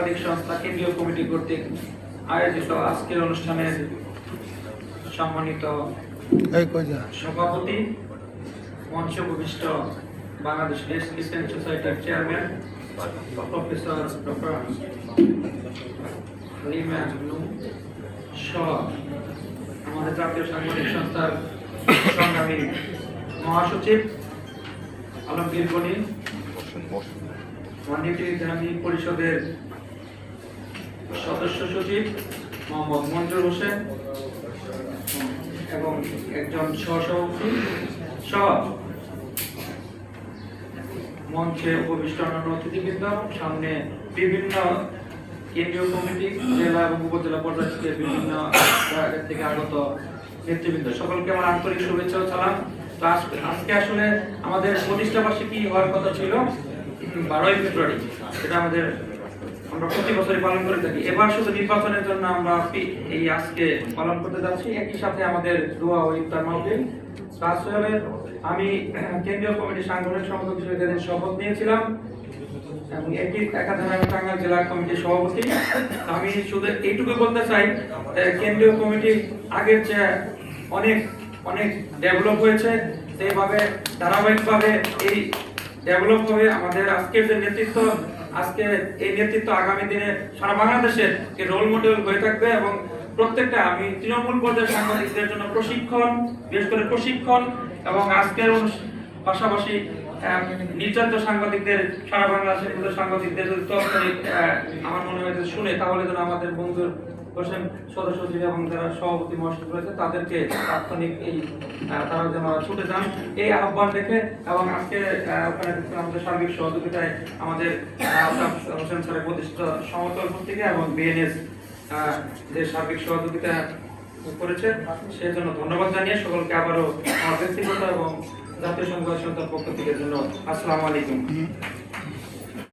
সাংবাদিক সংস্থা কেন্দ্রীয় কমিটি কর্তৃক আয়োজিত আজকের অনুষ্ঠানের সম্মানিত সভাপতি, মঞ্চে উপবিষ্ট বাংলাদেশ লিসেন সোসাইটির চেয়ারম্যান প্রফেসর ডক্টর লিমা সহ আমাদের জাতীয় সাংবাদিক সংস্থার সংগ্রামী মহাসচিব আলমগীর গনি, নীতি পরিষদের সদস্য সচিব মোহাম্মদ মঞ্জুর হোসেন এবং একজন সহসভাপতি সহ মঞ্চে উপবিষ্ট অন্যান্য অতিথিবৃন্দ, সামনে বিভিন্ন কেন্দ্রীয় কমিটি, জেলা এবং উপজেলা পর্যায় থেকে বিভিন্ন জায়গা থেকে আগত নেতৃবৃন্দ, সকলকে আমার আন্তরিক শুভেচ্ছা ও সালাম। তো আজকে আসলে আমাদের প্রতিষ্ঠা বার্ষিকী হওয়ার কথা ছিল 12ই ফেব্রুয়ারি, সেটা আমরা প্রতি বছরই পালন করে থাকি। এবার শুধু নির্বাচনের জন্য আমরা এই আজকে পালন করতে যাচ্ছি। একই সাথে আমাদের দোয়া ও ইফতার মাহফিল। আসলে আমি কেন্দ্রীয় কমিটির সাংগঠনিক সম্পাদক হিসেবে যেদিন শপথ নিয়েছিলাম এবং একাধারে আমি টাঙ্গাইল জেলা কমিটির সভাপতি। আমি শুধু এইটুকু বলতে চাই, কেন্দ্রীয় কমিটি আগের চেয়ে অনেক অনেক ডেভেলপ হয়েছে। সেইভাবে ধারাবাহিকভাবে এই ডেভেলপ হবে আমাদের আজকের যে নেতৃত্ব, আজকে এই নেতৃত্ব আগামী দিনে সারা বাংলাদেশের রোল মডেল হয়ে থাকবে এবং প্রত্যেকটা আমি তৃণমূল পর্যায়ের সাংবাদিকদের জন্য প্রশিক্ষণ, বিশেষ করে প্রশিক্ষণ এবং আজকের পাশাপাশি নির্যাতিত সাংবাদিকদের, সারা বাংলাদেশের সাংবাদিকদের যদি তৎকালীন আমার মনে হয় শুনে, তাহলে যেন আমাদের বন্ধুর হোসেন সদস্য সচিব এবং যারা সভাপতি মহাসচিব রয়েছে তাদেরকে তাৎক্ষণিক তারা যেন ছুটে যান এই আহ্বান রেখে। এবং আজকে ওখানে আমাদের সার্বিক সহযোগিতায় আমাদের হোসেন স্যারের প্রতিষ্ঠিত সমতল পত্রিকা এবং বিএনএস যে সার্বিক সহযোগিতা করেছে সেজন্য ধন্যবাদ জানিয়ে সকলকে আবারও আমার ব্যক্তিগত এবং জাতীয় সংবাদ সংস্থার পক্ষ থেকে ধন্যবাদ। আসসালামু আলাইকুম।